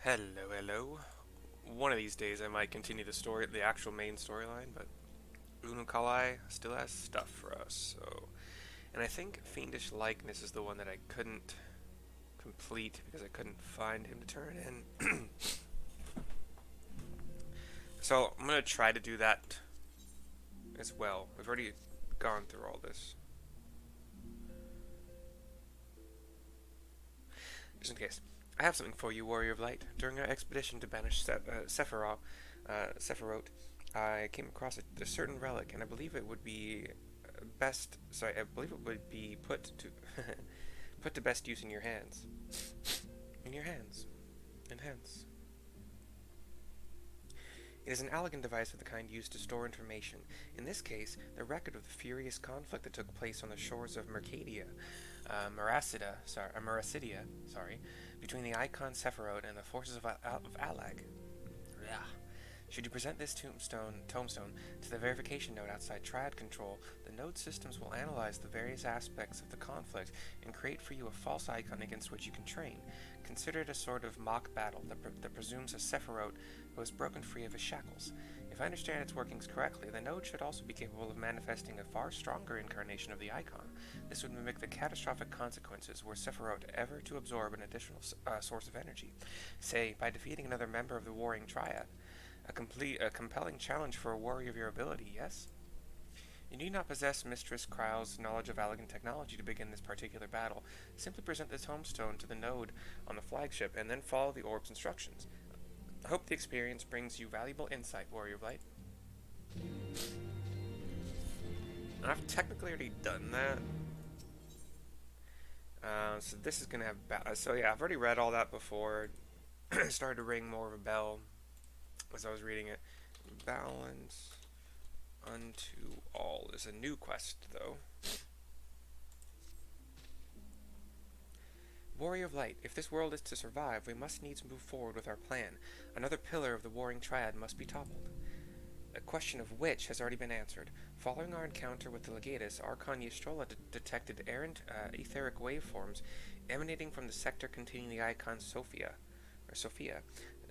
Hello, hello. One of these days I might continue the actual main storyline, but Unukalai still has stuff for us, so... And I think Fiendish Likeness is the one that I couldn't complete because I couldn't find him to turn in. So I'm going to try to do that as well. We've already gone through all this. Just in case. I have something for you, Warrior of Light. During our expedition to banish Sephiroth, I came across a certain relic, and I believe it would be I believe it would be put to put to best use in your hands. In your hands. And hence. It is an elegant device of the kind used to store information. In this case, the record of the furious conflict that took place on the shores of Meracidia, between the Icon Sephiroth and the forces of Alag. Yeah. Should you present this tombstone to the verification node outside Triad control, the node systems will analyze the various aspects of the conflict and create for you a false icon against which you can train. Consider it a sort of mock battle that presumes a Sephiroth who has broken free of his shackles. If I understand its workings correctly, the node should also be capable of manifesting a far stronger incarnation of the icon. This would mimic the catastrophic consequences were Sephiroth ever to absorb an additional source of energy, say by defeating another member of the Warring Triad. A compelling challenge for a warrior of your ability, yes? You need not possess Mistress Kryle's knowledge of elegant technology to begin this particular battle. Simply present this tombstone to the node on the flagship, and then follow the orb's instructions. I hope the experience brings you valuable insight, Warrior of Light. I've technically already done that. So this is gonna have so yeah, I've already read all that before. Started to ring more of a bell as I was reading it. Balance unto all is a new quest, though. Warrior of Light, if this world is to survive, we must needs move forward with our plan. Another pillar of the Warring Triad must be toppled. A question of which has already been answered. Following our encounter with the Legatus, Archon Ystrola detected errant etheric waveforms emanating from the sector containing the icon Sophia,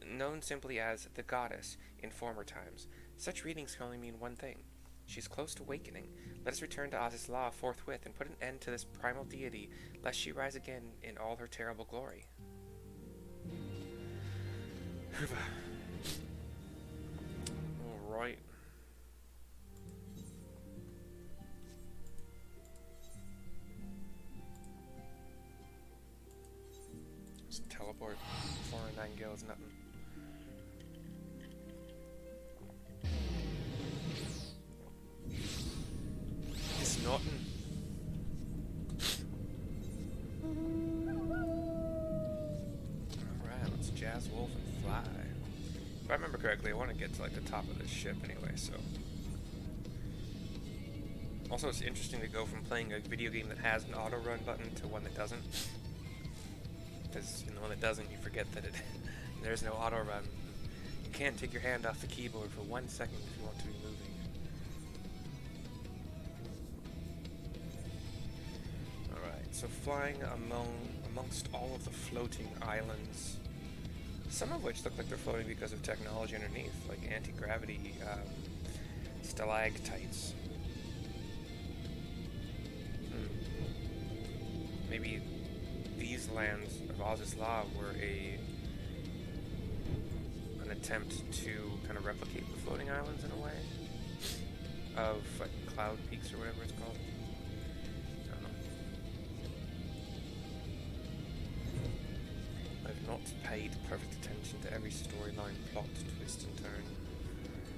known simply as the Goddess in former times. Such readings can only mean one thing. She is close to awakening. Let us return to Oz's Law forthwith and put an end to this primal deity, lest she rise again in all her terrible glory. Alright. Just teleport. 409 gil is nothing. It's nothing. Alright, let's Jazz Wolf and fly. If I remember correctly, I want to get to like the top of this ship anyway, so. Also, it's interesting to go from playing a video game that has an auto run button to one that doesn't. Because in the one that doesn't, you forget that there's no auto run. You can't take your hand off the keyboard for 1 second if you want to be moving. So flying amongst all of the floating islands, some of which look like they're floating because of technology underneath, like anti-gravity stalactites. Maybe these lands of Oz's Law were an attempt to kind of replicate the floating islands in a way of like Cloud Peaks or whatever it's called. Not paid perfect attention to every storyline, plot, twist, and turn.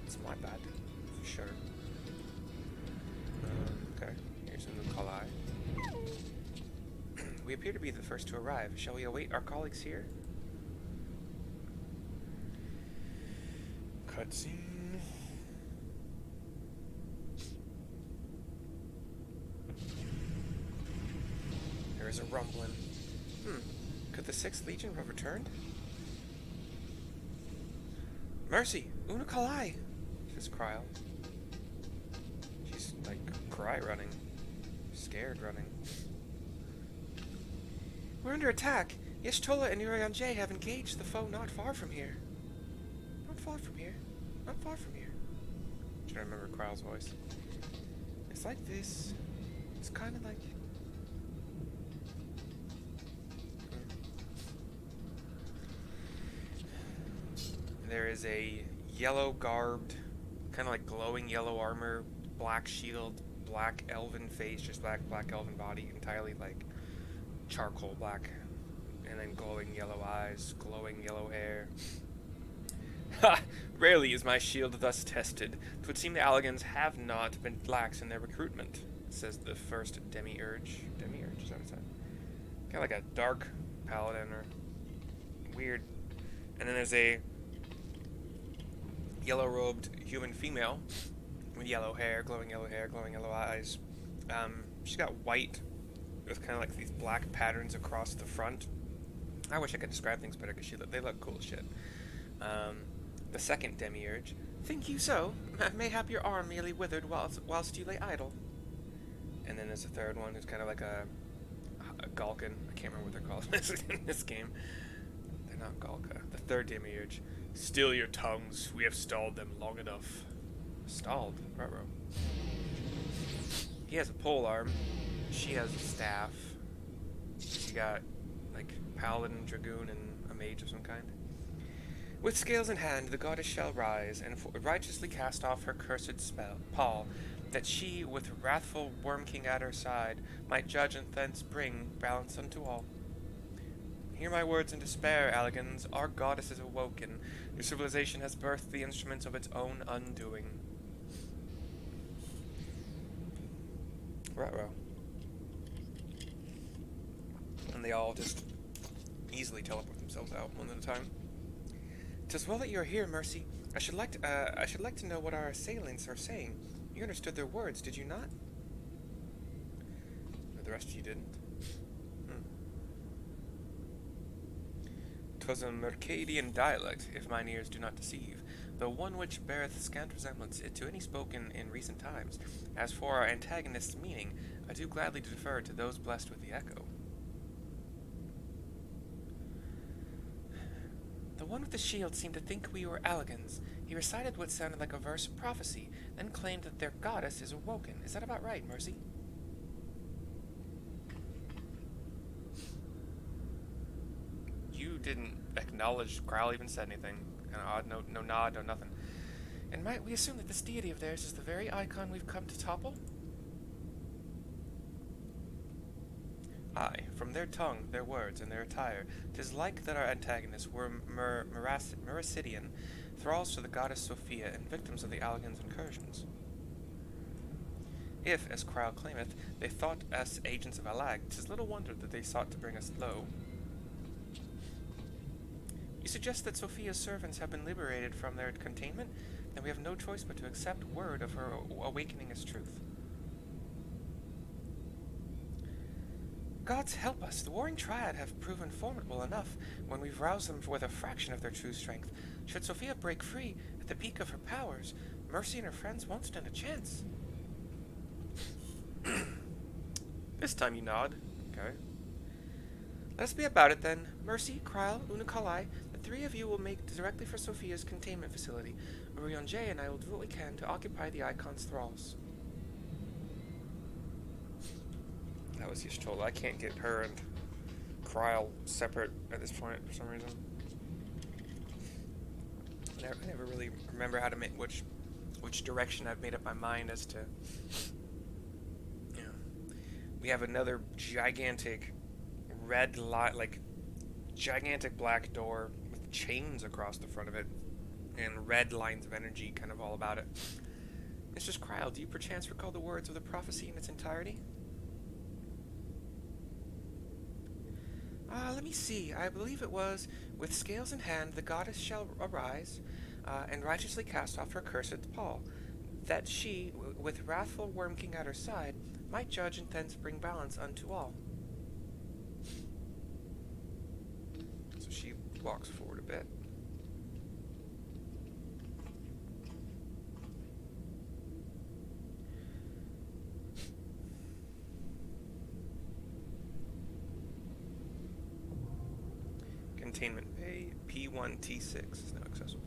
It's my bad, for sure. Okay, here's a new Kalai. We appear to be the first to arrive. Shall we await our colleagues here? Cutscene. There is a rumbling. Could the 6th Legion have returned? Mercy! Unukalai! Says Kryle. She's like cry running. Scared running. We're under attack! Yeshtola and Urion J have engaged the foe not far from here. Not far from here. Not far from here. I'm trying to remember Kryle's voice. It's like this. It's kind of like... There is a yellow-garbed, kind of like glowing yellow armor, black shield, black elven face, just black elven body, entirely like charcoal black, and then glowing yellow eyes, glowing yellow hair. Ha! Rarely is my shield thus tested. 'Twould seem the Alligans have not been lax in their recruitment, says the first demiurge. Demiurge, is that what it said? Kind of like a dark paladin or weird. And then there's a yellow-robed human female with yellow hair, glowing yellow eyes. She's got white with kind of like these black patterns across the front. I wish I could describe things better because they look cool as shit. The second demiurge. Think you so? Mayhap your arm merely withered whilst you lay idle. And then there's a third one who's kind of like a Galkan. I can't remember what they're called in this game. They're not Galka. The third demiurge. Still your tongues. We have stalled them long enough. Stalled? Ruh-roh. He has a pole arm. She has a staff. She got, like, paladin, dragoon, and a mage of some kind. With scales in hand, the goddess shall rise, and righteously cast off her cursed spell, pall, that she, with wrathful Worm King at her side, might judge and thence bring balance unto all. Hear my words in despair, Alligans. Our goddess is awoken. Your civilization has birthed the instruments of its own undoing. Ruh-roh. And they all just easily teleport themselves out one at a time. 'Tis well that you are here, Mercy. I should like to know what our assailants are saying. You understood their words, did you not? Or the rest of you didn't. 'Twas a Mercadian dialect, if mine ears do not deceive, though one which beareth scant resemblance to any spoken in recent times. As for our antagonist's meaning, I do gladly defer to those blessed with the echo. The one with the shield seemed to think we were Alligans. He recited what sounded like a verse of prophecy, then claimed that their goddess is awoken. Is that about right, Mercy? You didn't acknowledge Kryle even said anything. Kind of odd, no nod, no nothing. And might we assume that this deity of theirs is the very icon we've come to topple? Aye, from their tongue, their words, and their attire, 'tis like that our antagonists were Mericidian, thralls to the goddess Sophia, and victims of the Alligans' incursions. If, as Kryle claimeth, they thought us agents of Alag, 'tis little wonder that they sought to bring us low. You suggest that Sophia's servants have been liberated from their containment, and we have no choice but to accept word of her awakening as truth. Gods help us, the Warring Triad have proven formidable enough when we've roused them with a fraction of their true strength. Should Sophia break free at the peak of her powers, Mercy and her friends won't stand a chance. This time you nod. Okay. Let us be about it then. Mercy, Kryle, Unakalai, the three of you will make directly for Sophia's containment facility. Urion J and I will do what we can to occupy the Icon's thralls. That was Y'shtola. I can't get her and Kryle separate at this point for some reason. I never really remember how to make which direction I've made up my mind as to. You know, we have another gigantic red light, like gigantic black door with chains across the front of it, and red lines of energy kind of all about it. Mistress Kryle, do you perchance recall the words of the prophecy in its entirety? Let me see. I believe it was, with scales in hand, the goddess shall arise, and righteously cast off her cursed pall, that she, with wrathful Worm King at her side, might judge and thence bring balance unto all. So she walks forward a bit. containment bay P1T6 is now accessible.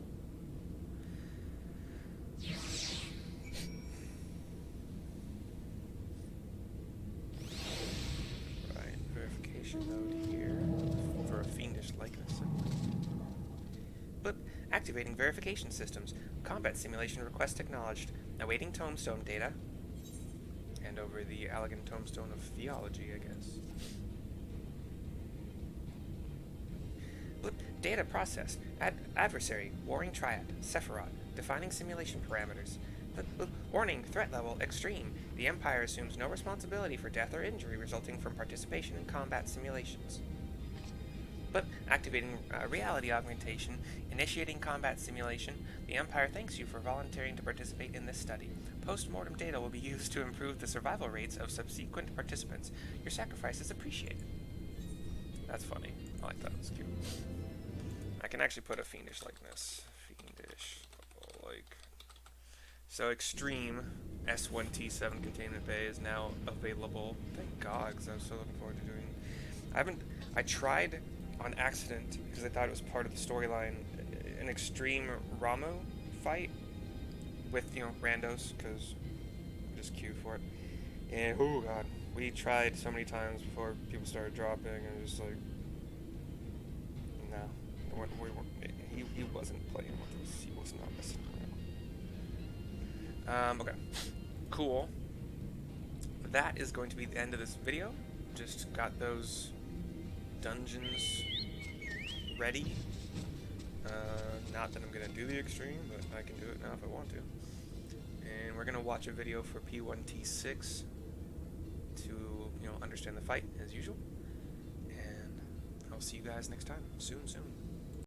Right, verification node here for a Fiendish Likeness. Blip, activating verification systems. Combat simulation request acknowledged. Awaiting tombstone data. And over the elegant tombstone of theology, I guess. Blip, data processed. Adversary, Warring Triad, Sephiroth, defining simulation parameters. Blip, warning, threat level, extreme. The Empire assumes no responsibility for death or injury resulting from participation in combat simulations. Blip, activating reality augmentation, initiating combat simulation. The Empire thanks you for volunteering to participate in this study. Post-mortem data will be used to improve the survival rates of subsequent participants. Your sacrifice is appreciated. That's funny. I like that. It's cute. I can actually put a Fiendish Likeness. Fiendish, like... So extreme S1T7 containment bay is now available. Thank God, because I was so looking forward to doing... I tried on accident, because I thought it was part of the storyline, an extreme Ramu fight with, you know, randos, because I'm just queued for it. And, oh god, we tried so many times before people started dropping, and just like, no, he wasn't playing with us, he was not messing around. Okay, cool. That is going to be the end of this video. Just got those dungeons ready. Not that I'm gonna do the extreme, but I can do it now if I want to. And we're gonna watch a video for P1T6 to, you know, understand the fight as usual. And I'll see you guys next time. Soon.